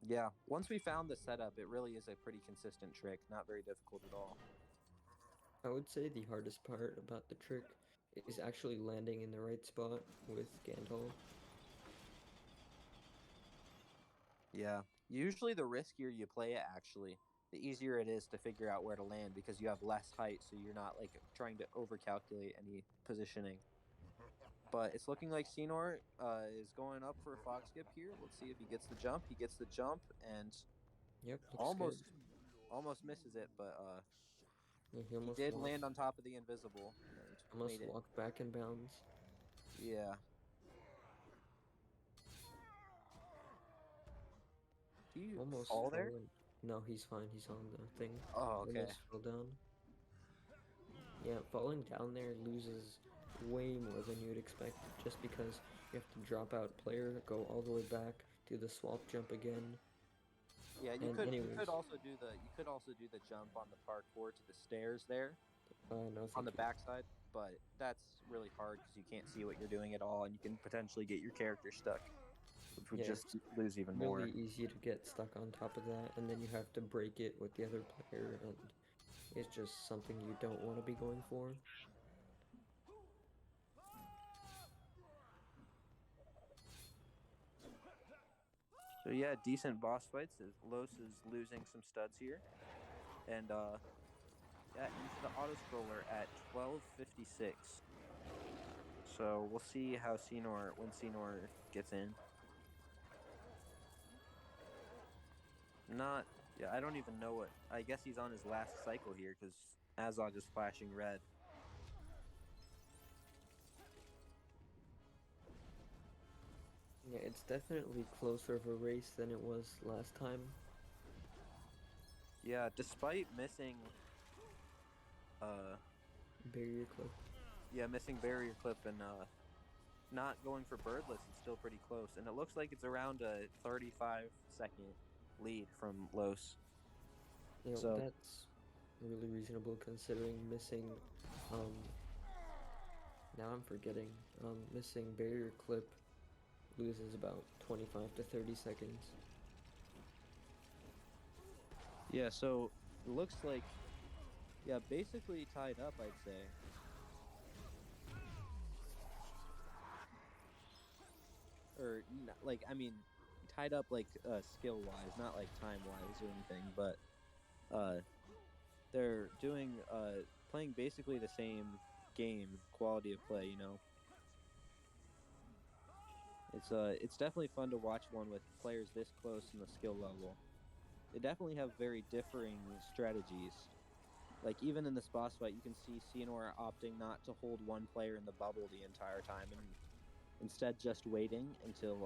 yeah, once we found the setup, it really is a pretty consistent trick, not very difficult at all. I would say the hardest part about the trick is actually landing in the right spot with Gandalf. Yeah, usually the riskier you play it, actually, the easier it is to figure out where to land, because you have less height, so you're not like trying to overcalculate any positioning. But it's looking like Scynor is going up for a fog skip here. Let's see if he gets the jump. He gets the jump and Yep, looks good. almost misses it, but Yeah, he did land on top of the invisible and almost made it. walked back in bounds. Yeah. Do you Almost fall there? fallen. No, he's fine. He's on the thing. Oh, okay. Almost fell down. Yeah, falling down there loses way more than you would expect, just because you have to drop out player, go all the way back, do the swap jump again. Yeah, you And could anyways, also do the jump on the parkour to the stairs there no, on the thank you. backside. but that's really hard because you can't see what you're doing at all, and you can potentially get your character stuck, which would Yeah, just lose even really more. easy to get stuck on top of that, and then you have to break it with the other player, and it's just something you don't want to be going for. So yeah, decent boss fights. Los is losing some studs here, and yeah, into the auto scroller at 12:56. So we'll see how when Scynor gets in. Not, yeah, I don't even know what. I guess he's on his last cycle here because Azog is flashing red. Yeah, it's definitely closer of a race than it was last time. Yeah, despite missing, Barrier clip. yeah, missing barrier clip and not going for birdless, it's still pretty close, and it looks like it's around a 35-second lead from Los. You know, So that's really reasonable considering missing, um, now I'm forgetting, missing barrier clip loses about 25 to 30 seconds. yeah, so it looks like, yeah, basically tied up, I'd say. Or like, I mean, tied up like skill wise, not like time wise or anything, but they're doing playing basically the same game quality of play. It's definitely fun to watch one with players this close in the skill level. They definitely have very differing strategies. Like even in this boss fight, you can see Scynor opting not to hold one player in the bubble the entire time, and instead just waiting until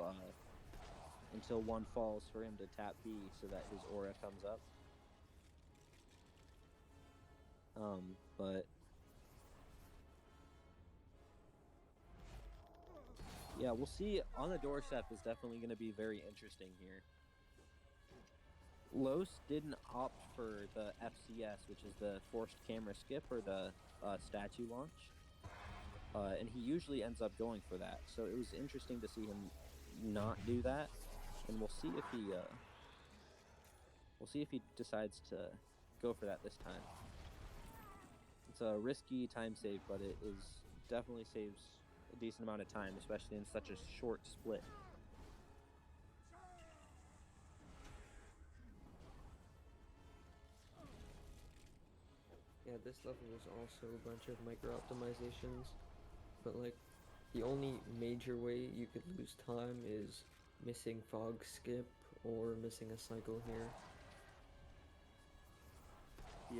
one falls for him to tap B so that his aura comes up. But yeah, we'll see. On the doorstep is definitely going to be very interesting here. Los didn't opt for the FCS, which is the forced camera skip or the statue launch, and he usually ends up going for that. So it was interesting to see him not do that, and we'll see if he decides to go for that this time. It's a risky time save, but it definitely saves a decent amount of time, especially in such a short split. Yeah, this level was also a bunch of micro optimizations, but like the only major way you could lose time is missing fog skip or missing a cycle here.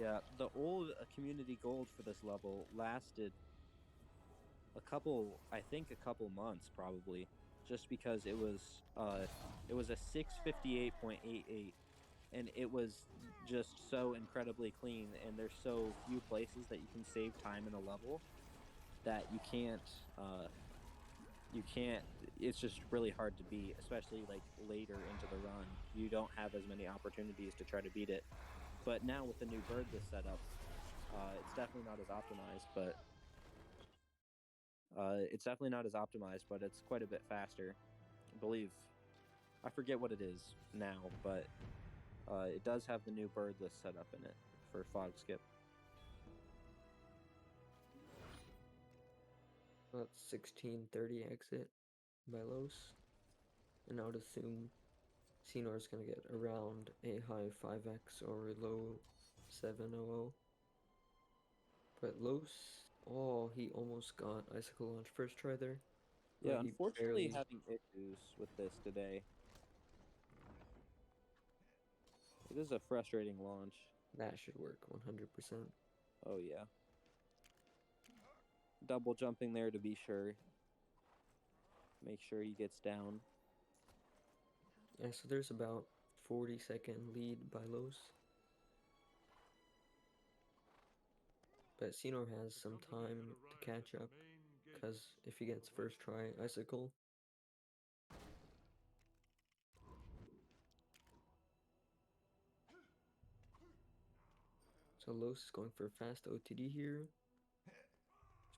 Yeah, the old community gold for this level lasted I think a couple months probably, just because it was a 658.88, and it was just so incredibly clean, and there's so few places that you can save time in a level that you can't it's just really hard to beat, especially like later into the run. You don't have as many opportunities to try to beat it. But now with the new birdless setup, it's definitely not as optimized, but it's quite a bit faster. I believe, I forget what it is now, but it does have the new birdless setup in it for fog skip. About 1630 exit by Los. And I would assume Scynor is going to get around a high 5x or a low 700. But Los, oh, he almost got Icicle Launch first try there. Yeah, But he unfortunately barely. having issues with this today. It is a frustrating launch. That should work 100%. Oh yeah. Double jumping there to be sure. Make sure he gets down. Yeah, so there's about 40-second lead by Los. But Scynor has some time to catch up, because if he gets first try Icicle, so Los is going for fast OTD here.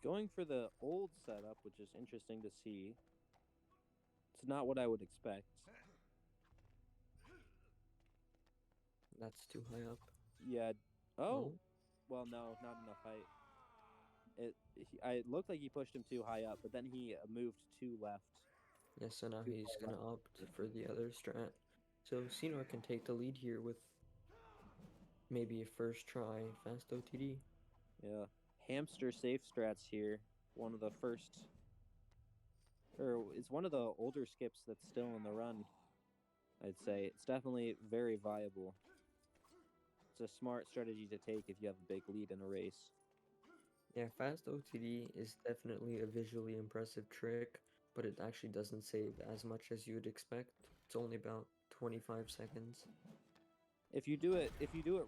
Going for the old setup, which is interesting to see. It's not what I would expect. That's too high up. Yeah. Oh, No? well, no, not enough height. It looked like he pushed him too high up, but then he moved too left. Yeah, so now Too he's far gonna left. opt for the other strat. So Scynor can take the lead here with maybe a first try fast OTD. Yeah. Hamster safe strats here. One of the first, or it's one of the older skips that's still in the run. I'd say it's definitely very viable. It's a smart strategy to take if you have a big lead in a race. Yeah, fast OTD is definitely a visually impressive trick, but it actually doesn't save as much as you would expect. It's only about 25 seconds. If you do it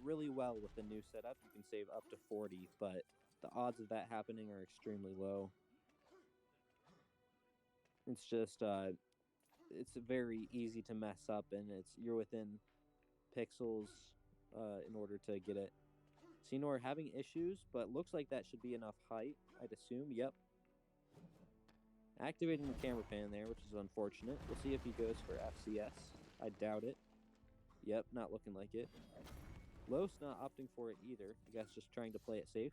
really well with the new setup, you can save up to 40, but the odds of that happening are extremely low. It's just it's very easy to mess up, and you're within pixels in order to get it. Scynor having issues, but looks like that should be enough height, I'd assume. Yep. Activating the camera pan there, which is unfortunate. We'll see if he goes for FCS. I doubt it. Yep, not looking like it. Los not opting for it either. I guess just trying to play it safe.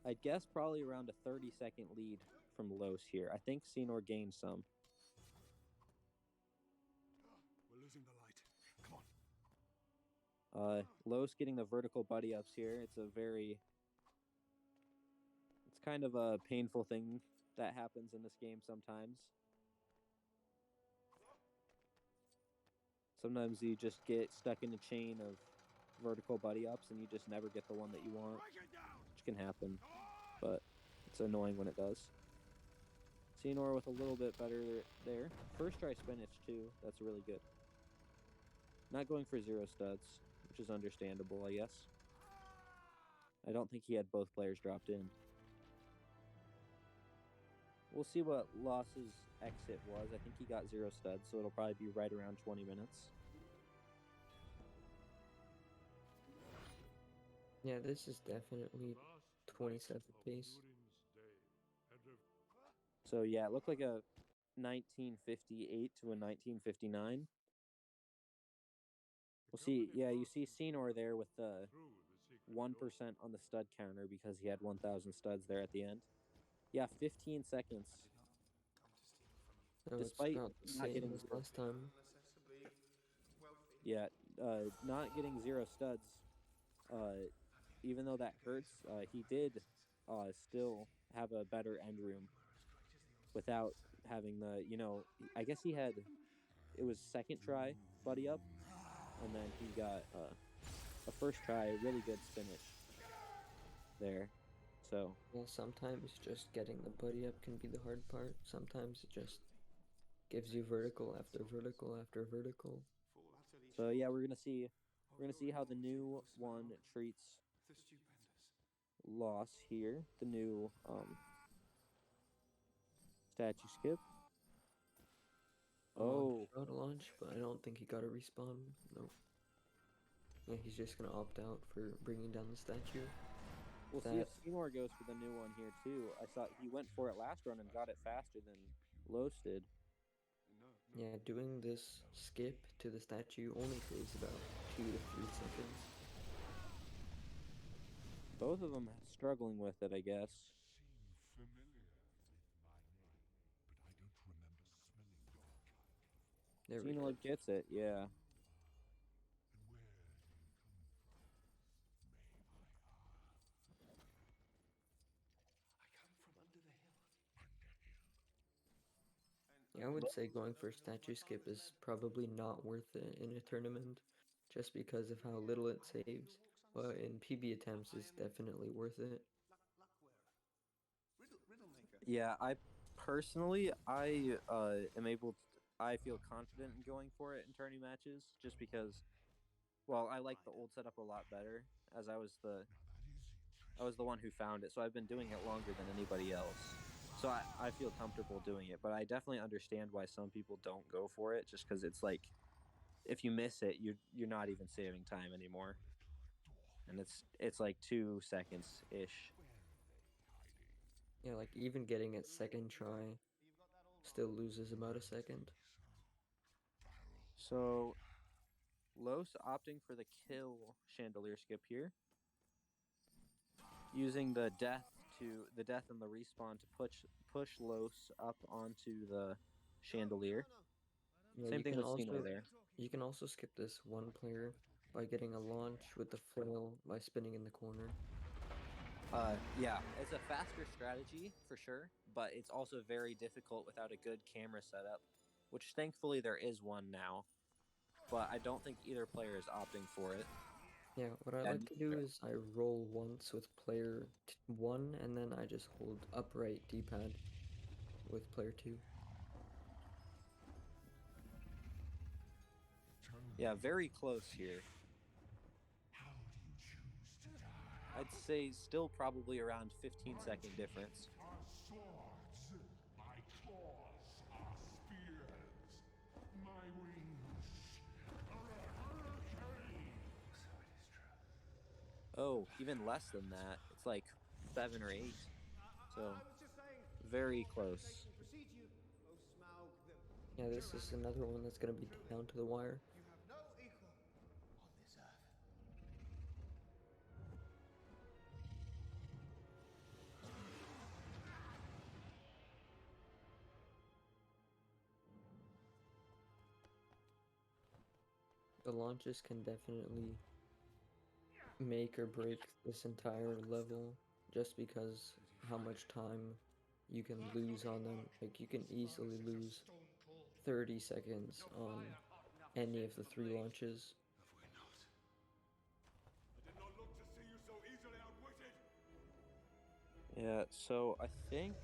I'd guess probably around a 30-second lead from Los here. I think Scynor gained some. We're losing the light. Come on. Los getting the vertical buddy ups here. It's kind of a painful thing that happens in this game sometimes. Sometimes you just get stuck in a chain of vertical buddy ups and you just never get the one that you want, which can happen, but it's annoying when it does. Scynor with a little bit better there. First try spinach too. That's really good. Not going for 0 studs, which is understandable, I guess. I don't think he had both players dropped in. We'll see what Loss's exit was. I think he got 0 studs, so it'll probably be right around 20 minutes. Yeah, this is definitely 27 pace. So yeah, it looked like a 1958 to a 1959. We'll see. Yeah, you see Scynor there with the 1% on the stud counter because he had 1,000 studs there at the end. Yeah, 15 seconds. So Despite it's about the not same getting as last time. Yeah, not getting 0 studs. Even though that hurts, he did still have a better end room without having the, I guess he had, it was second try buddy up, and then he got a first try really good spinach there. So Yeah, sometimes just getting the buddy up can be the hard part. Sometimes it just gives you vertical after vertical after vertical. So yeah, we're gonna see how the new one treats Loss here. The new statue skip. Oh, Got a launch, but I don't think he got a respawn. No. Yeah, he's just gonna opt out for bringing down the statue. we'll see if Scynor goes for the new one here too. I saw he went for it last run and got it faster than Los did. Yeah, doing this skip to the statue only takes about 2 to 3 seconds. Both of them struggling with it, I guess. There we go. Scynor gets it, yeah. Yeah, I would say going for statue skip is probably not worth it in a tournament, just because of how little it saves. But in PB attempts, it's definitely worth it. Yeah, I personally, I feel confident in going for it in tourney matches just because, well, I like the old setup a lot better as I was the one who found it, so I've been doing it longer than anybody else. So I feel comfortable doing it, but I definitely understand why some people don't go for it just because it's like if you miss it, you're not even saving time anymore. and it's like 2 seconds ish. Yeah, like even getting it second try still loses about a second. So Los opting for the kill chandelier skip here, using the death and the respawn to push Los up onto the chandelier. Yeah, Same thing with Scynor there. you can also skip this one player by getting a launch with the flail by spinning in the corner. Yeah, it's a faster strategy for sure, but it's also very difficult without a good camera setup, which thankfully there is one now. But I don't think either player is opting for it. Yeah, what I like to do is I roll once with player 1, and then I just hold upright D-pad with player 2. Yeah, very close here. I'd say still probably around 15-second difference. Are swords. My claws are spears. My wings are a hurricane. Oh, even less than that. It's like 7 or 8. So very close. Yeah, this is another one that's going to be down to the wire. You have no equal on this earth. The launches can definitely make or break this entire level just because how much time you can lose on them. Like you can easily lose 30 seconds on any of the 3 launches. Have we not? I did not look to see you so easily outwitted. Yeah, so I think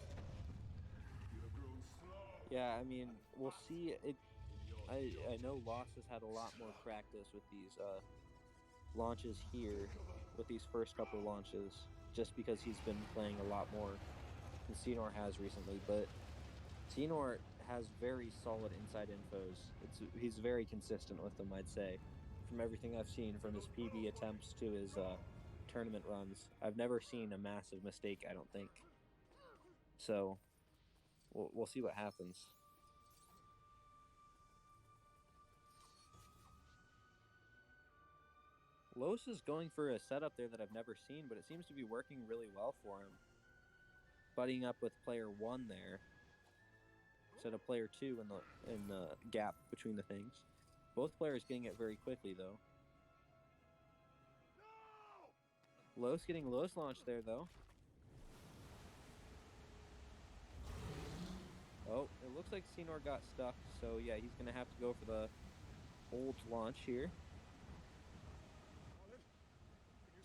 You have grown slow. yeah, I mean, we'll see it. I know Lost has had a lot more practice with these launches here, with these first couple launches, just because he's been playing a lot more than Scynor has recently. But Scynor has very solid inside infos. He's very consistent with them, I'd say, from everything I've seen from his PB attempts to his tournament runs. I've never seen a massive mistake, I don't think. So we'll see what happens. Los is going for a setup there that I've never seen, but it seems to be working really well for him. Buddying up with player 1 there instead of player 2 in the gap between the things. Both players getting it very quickly though. Los getting Los launched there though. Oh, it looks like Scynor got stuck, so yeah, he's gonna have to go for the old launch here.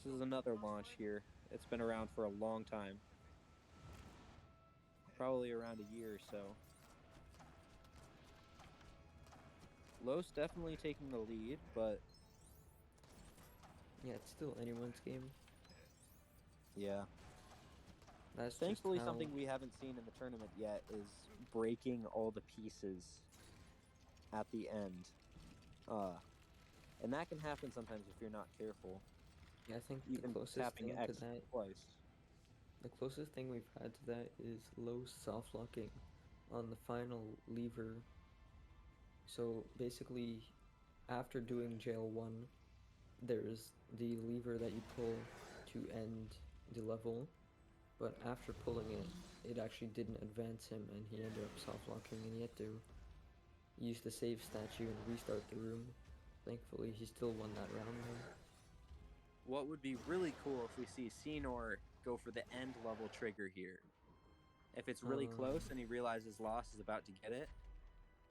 This is another launch here. It's been around for a long time. Probably around a year or so. Los definitely taking the lead, but Yeah, it's still anyone's game. yeah. That's Thankfully, just how... something we haven't seen in the tournament yet is breaking all the pieces at the end. And that can happen sometimes if you're not careful. Yeah, I think Even the closest tapping thing X to that... twice. The closest thing we've had to that is low soft locking on the final lever. So basically, after doing jail 1, there's the lever that you pull to end the level, but after pulling it, it actually didn't advance him and he ended up soft locking and he had to use the save statue and restart the room. Thankfully, he still won that round though. What would be really cool if we see Scynor go for the end level trigger here. If it's really close and he realizes Loss is about to get it.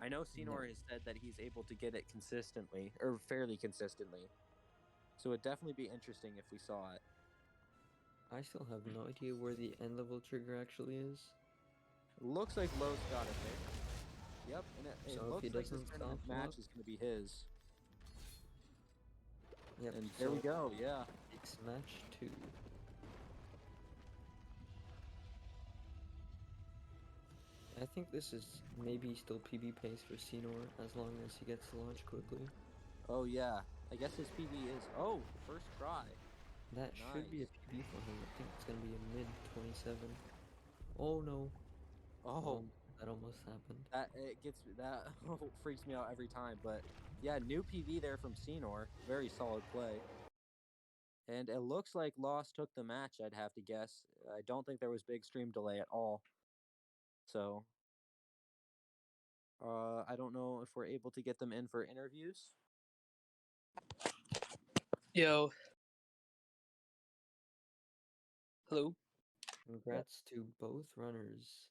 I know Scynor has said that he's able to get it consistently, or fairly consistently. So it'd definitely be interesting if we saw it. I still have no idea where the end level trigger actually is. Looks like Lowe's got it there. Yep, and it So if looks he like this doesn't tournament soft lock- match is going to be his. Yep, And there we go, yeah. It's match 2. I think this is maybe still PB pace for Scynor as long as he gets the launch quickly. Oh yeah, I guess his PB is, oh, first try. That should be a Nice. PB for him. I think it's gonna be a mid 27. Oh no. Oh, That almost happened. that it gets that freaks me out every time. But yeah, new PV there from Scynor. Very solid play. And it looks like Lost took the match, I'd have to guess. I don't think there was big stream delay at all. So I don't know if we're able to get them in for interviews. Yo. Hello. Congrats to both runners.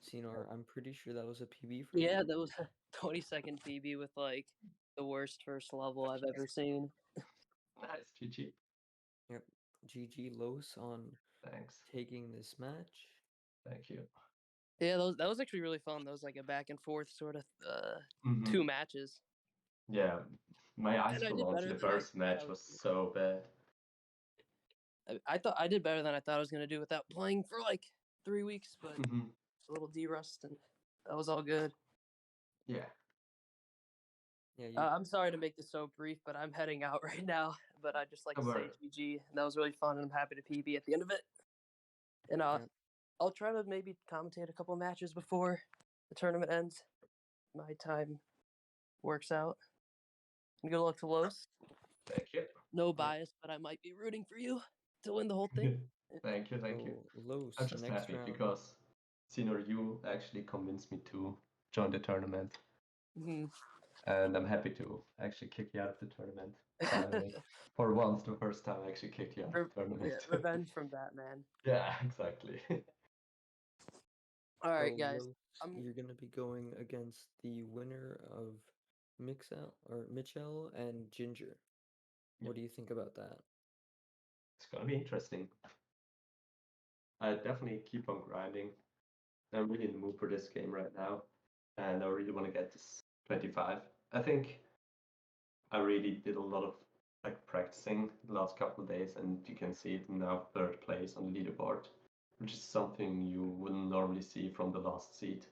Scynor, I'm pretty sure that was a PB for Yeah, you. that was a 20-second PB with like the worst first level I've ever seen. Nice, GG. Yep. GG Los on Thanks. taking this match. Thank you. Yeah, that was actually really fun. That was like a back and forth sort of Mhm. 2 matches. Yeah, my ice And I did launch better in the than I first match thought I was was so bad. I thought I did better than I thought I was gonna do without playing for like 3 weeks, but Mhm. a little de-rust and that was all good. Yeah. Yeah, you I'm sorry to make this so brief, but I'm heading out right now. But I'd just like Don't to say worry. GG. And that was really fun, and I'm happy to PB at the end of it. And Yeah. I'll try to maybe commentate a couple matches before the tournament ends. My time works out. And good luck to Los. Thank you. No bias, but I might be rooting for you to win the whole thing. Thank you, thank you. so Los I'm just next happy round. because Scynor, you actually convinced me to join the tournament. Mhm. And I'm happy to actually kick you out of the tournament. Finally. For once, the first time I actually kicked you out of the tournament. Revenge from Batman. Yeah, exactly. All right, So guys. Los, you're gonna be going against the winner of Mitchell and Ginger. What do you think about that? It's gonna be interesting. I definitely keep on grinding. I'm really in the mood for this game right now, and I really want to get this 25. I think I really did a lot of like practicing the last couple of days, and you can see it now third place on the leaderboard, which is something you wouldn't normally see from the last seed.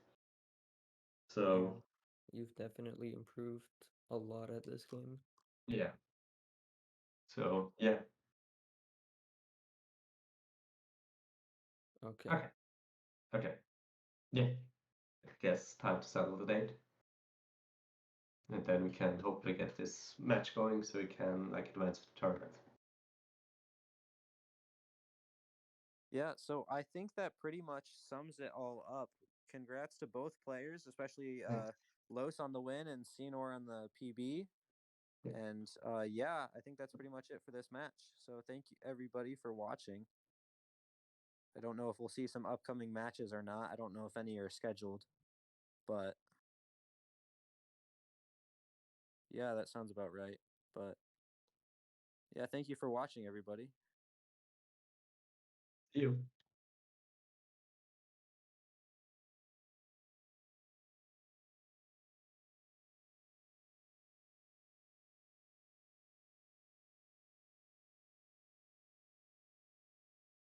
So Yeah, you've definitely improved a lot at this game. yeah. So yeah. Okay. Okay. Okay. Yeah. I guess time to settle the date. And then we can hopefully get this match going so we can like advance to the tournament. Yeah, so I think that pretty much sums it all up. Congrats to both players, especially Thanks. Los on the win and Scynor on the PB. Yeah. And yeah, I think that's pretty much it for this match. So thank you everybody for watching. I don't know if we'll see some upcoming matches or not. I don't know if any are scheduled, but yeah, that sounds about right. But yeah, thank you for watching, everybody. See you.